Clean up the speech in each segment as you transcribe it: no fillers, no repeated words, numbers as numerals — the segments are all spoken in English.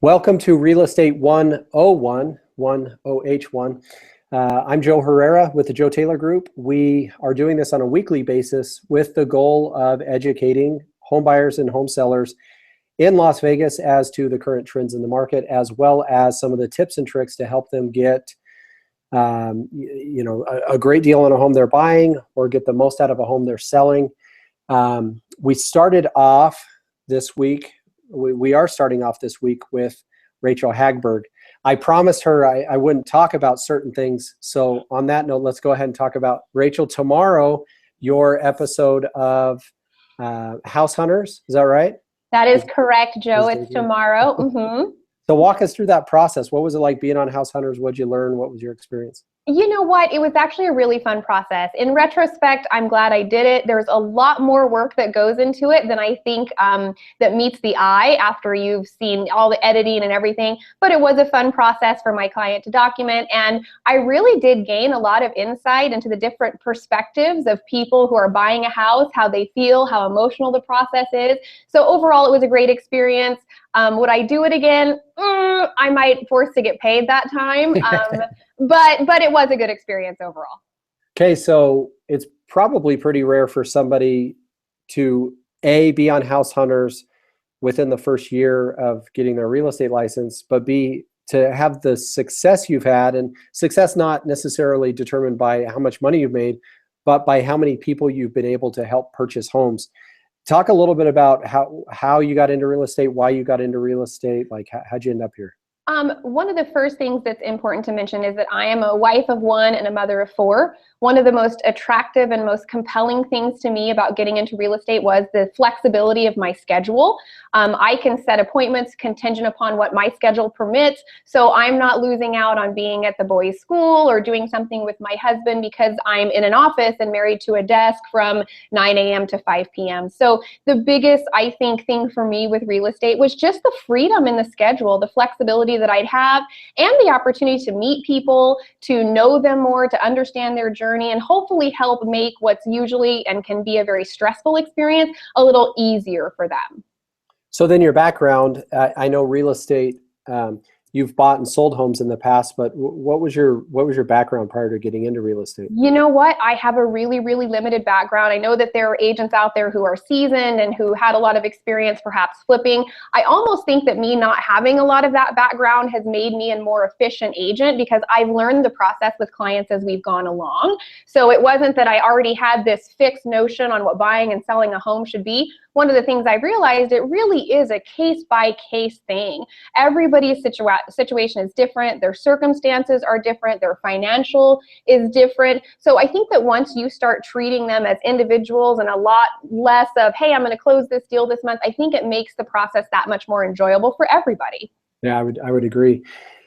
Welcome to Real Estate 101, 10H1. I'm Joe Herrera with the Joe Taylor Group. We are doing this on a weekly basis with the goal of educating home buyers and home sellers in Las Vegas as to the current trends in the market, as well as some of the tips and tricks to help them get a great deal on a home they're buying or get the most out of a home they're selling. We started off this week. We are starting off this week with Rachel Hagberg. I promised her I wouldn't talk about certain things. So on that note, let's go ahead and talk about Rachel. Tomorrow, your episode of House Hunters. Is that right? That is correct, Joe. It's tomorrow. So walk us through that process. What was it like being on House Hunters? What did you learn? What was your experience? You know what? It was actually a really fun process. In retrospect, I'm glad I did it. There's a lot more work that goes into it than I think that meets the eye after you've seen all the editing and everything. But it was a fun process for my client to document. And I really did gain a lot of insight into the different perspectives of people who are buying a house, how they feel, how emotional the process is. So overall, it was a great experience. Would I do it again? I might force to get paid that time. But it was a good experience overall. Okay, so it's probably pretty rare for somebody to be on House Hunters within the first year of getting their real estate license, but B, to have the success you've had, and success not necessarily determined by how much money you've made, but by how many people you've been able to help purchase homes. Talk a little bit about how you got into real estate, why you got into real estate, like how'd you end up here? One of the first things that's important to mention is that I am a wife of one and a mother of four. One of the most attractive and most compelling things to me about getting into real estate was the flexibility of my schedule. I can set appointments contingent upon what my schedule permits, so I'm not losing out on being at the boys' school or doing something with my husband because I'm in an office and married to a desk from 9 a.m. to 5 p.m. So the biggest, I think, thing for me with real estate was just the freedom in the schedule, the flexibility that I'd have, and the opportunity to meet people, to know them more, to understand their journey, and hopefully help make what's usually and can be a very stressful experience a little easier for them. So then your background, I know real estate, you've bought and sold homes in the past, but what was your background prior to getting into real estate? You know what? I have a really, really limited background. I know that there are agents out there who are seasoned and who had a lot of experience perhaps flipping. I almost think that me not having a lot of that background has made me a more efficient agent because I've learned the process with clients as we've gone along. So it wasn't that I already had this fixed notion on what buying and selling a home should be. One of the things I realized, it really is a case-by-case thing. Everybody's situation is different. Their circumstances are different. Their financial is different. So I think that once you start treating them as individuals and a lot less of, hey, I'm going to close this deal this month, I think it makes the process that much more enjoyable for everybody. Yeah, I would agree.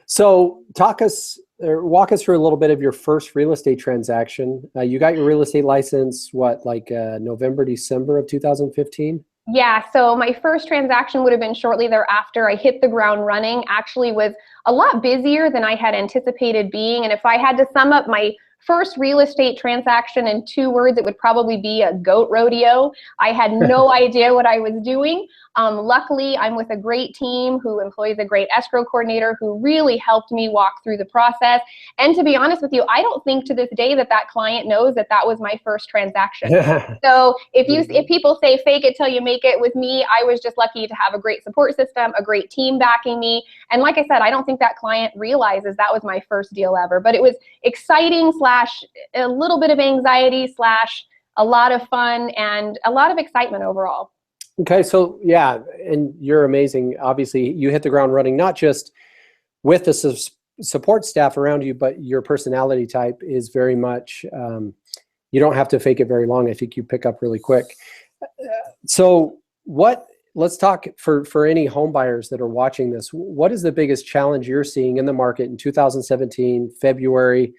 So walk us through a little bit of your first real estate transaction. You got your real estate license, November, December of 2015? Yeah, so my first transaction would have been shortly thereafter. I hit the ground running, actually was a lot busier than I had anticipated being. And if I had to sum up my first real estate transaction in 2 words, it would probably be a goat rodeo. I had no idea what I was doing. Luckily, I'm with a great team who employs a great escrow coordinator who really helped me walk through the process. And to be honest with you, I don't think to this day that client knows that was my first transaction. So if people say fake it till you make it, with me, I was just lucky to have a great support system, a great team backing me. And like I said, I don't think that client realizes that was my first deal ever, but it was exciting / a little bit of anxiety / a lot of fun and a lot of excitement overall. Okay, so yeah, and you're amazing. Obviously, you hit the ground running, not just with the support staff around you, but your personality type is very much, you don't have to fake it very long. I think you pick up really quick. So let's talk for any home buyers that are watching this. What is the biggest challenge you're seeing in the market in 2017, February?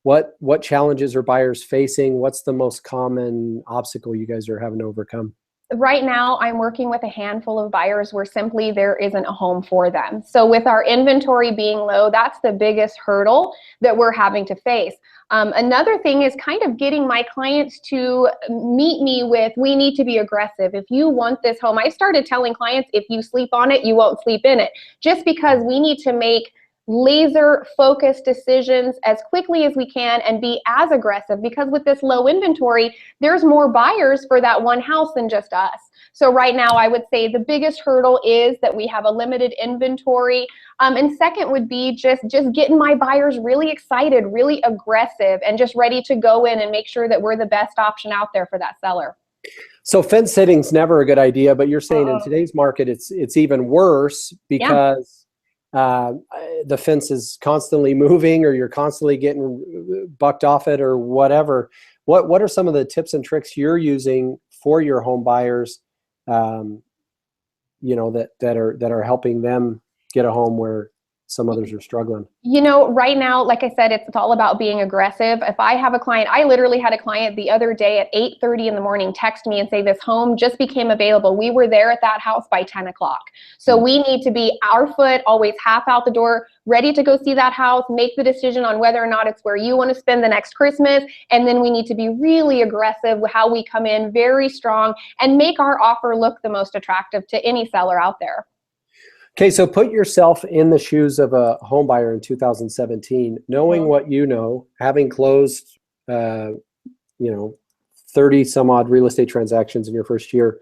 What challenges are buyers facing? What's the most common obstacle you guys are having to overcome? Right now, I'm working with a handful of buyers where simply there isn't a home for them. So with our inventory being low, that's the biggest hurdle that we're having to face. Another thing is kind of getting my clients to meet me with, we need to be aggressive. If you want this home, I started telling clients, if you sleep on it, you won't sleep in it, just because we need to make laser focused decisions as quickly as we can and be as aggressive, because with this low inventory, there's more buyers for that one house than just us. So right now, I would say the biggest hurdle is that we have a limited inventory. And second would be just getting my buyers really excited, really aggressive, and just ready to go in and make sure that we're the best option out there for that seller. So fence sitting's never a good idea, but you're saying in Uh-oh. today's market, it's even worse Yeah. because uh, the fence is constantly moving, or you're constantly getting bucked off it, or whatever. What are some of the tips and tricks you're using for your home buyers, um, that are helping them get a home where some others are struggling? Right now, like I said, it's all about being aggressive. If I have a client, I literally had a client the other day at 8:30 in the morning text me and say, this home just became available. We were there at that house by 10 o'clock. So we need to be our foot always half out the door, ready to go see that house, make the decision on whether or not it's where you want to spend the next Christmas. And then we need to be really aggressive with how we come in, very strong, and make our offer look the most attractive to any seller out there. Okay, so put yourself in the shoes of a home buyer in 2017, knowing Mhm. what you know, having closed, uh, 30 some odd real estate transactions in your first year.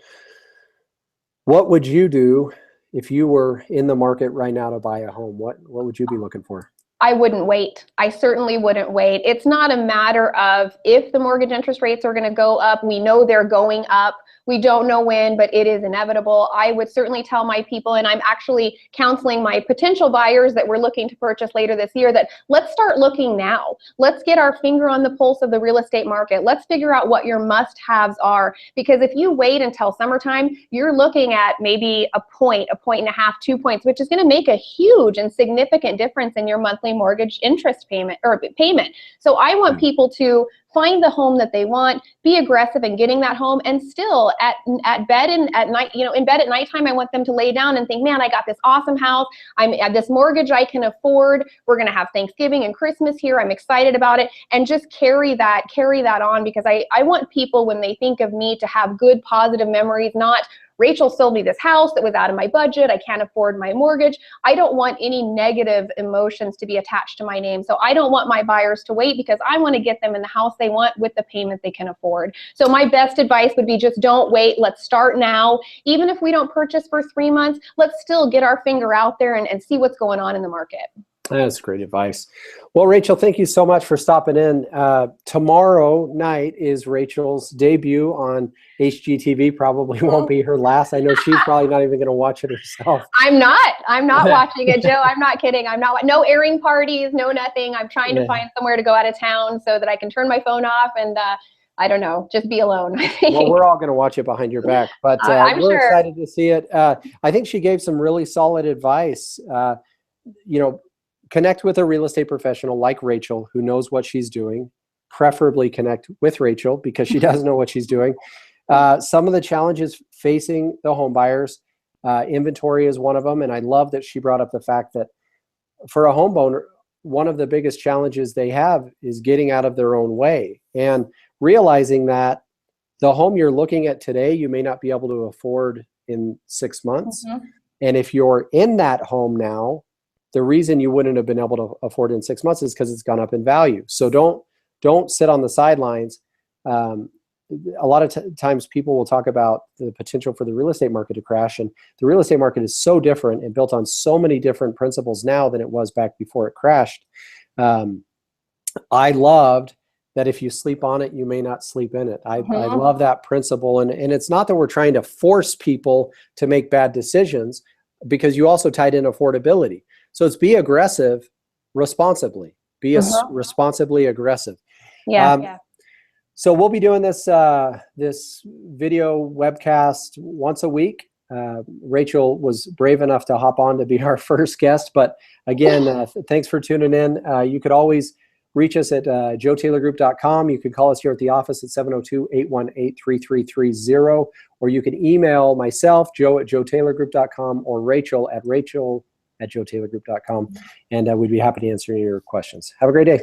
What would you do if you were in the market right now to buy a home? What would you be looking for? I wouldn't wait. I certainly wouldn't wait. It's not a matter of if the mortgage interest rates are going to go up. We know they're going up. We don't know when, but it is inevitable. I would certainly tell my people, and I'm actually counseling my potential buyers that we're looking to purchase later this year, that let's start looking now. Let's get our finger on the pulse of the real estate market. Let's figure out what your must-haves are. Because if you wait until summertime, you're looking at maybe a point and a half, 2 points, which is going to make a huge and significant difference in your monthly mortgage interest payment or payment. So I want people to find the home that they want, be aggressive in getting that home, and still at bed and at night, in bed at nighttime, I want them to lay down and think, man, I got this awesome house. I'm at this mortgage I can afford. We're going to have Thanksgiving and Christmas here. I'm excited about it. And just carry that on, because I want people, when they think of me, to have good, positive memories, not Rachel sold me this house that was out of my budget. I can't afford my mortgage. I don't want any negative emotions to be attached to my name. So I don't want my buyers to wait, because I want to get them in the house they want with the payment they can afford. So my best advice would be, just don't wait. Let's start now. Even if we don't purchase for 3 months, let's still get our finger out there and see what's going on in the market. That's great advice. Well, Rachel, thank you so much for stopping in. Tomorrow night is Rachel's debut on HGTV. Probably won't be her last. I know she's probably not even going to watch it herself. I'm not watching it, Joe. I'm not kidding. No airing parties, no nothing. I'm trying to find somewhere to go out of town so that I can turn my phone off and, I don't know, just be alone. Well, we're all going to watch it behind your back, but I'm we're sure. excited to see it. I think she gave some really solid advice. Connect with a real estate professional like Rachel, who knows what she's doing. Preferably connect with Rachel, because she does know what she's doing. Some of the challenges facing the home buyers, inventory is one of them. And I love that she brought up the fact that for a homeowner, one of the biggest challenges they have is getting out of their own way, and realizing that the home you're looking at today, you may not be able to afford in 6 months. Mm-hmm. And if you're in that home now, the reason you wouldn't have been able to afford it in 6 months is because it's gone up in value. So don't sit on the sidelines. A lot of times people will talk about the potential for the real estate market to crash, and the real estate market is so different and built on so many different principles now than it was back before it crashed. I loved that if you sleep on it, you may not sleep in it. I love that principle. And it's not that we're trying to force people to make bad decisions, because you also tied in affordability. So it's be aggressive responsibly. Be responsibly aggressive. Yeah. So we'll be doing this this video webcast once a week. Rachel was brave enough to hop on to be our first guest. But again, thanks for tuning in. You could always reach us at joetaylorgroup.com. You can call us here at the office at 702-818-3330, or you can email myself, Joe at joetaylorgroup.com, or Rachel at joetaylorgroup.com, and we'd be happy to answer your questions. Have a great day.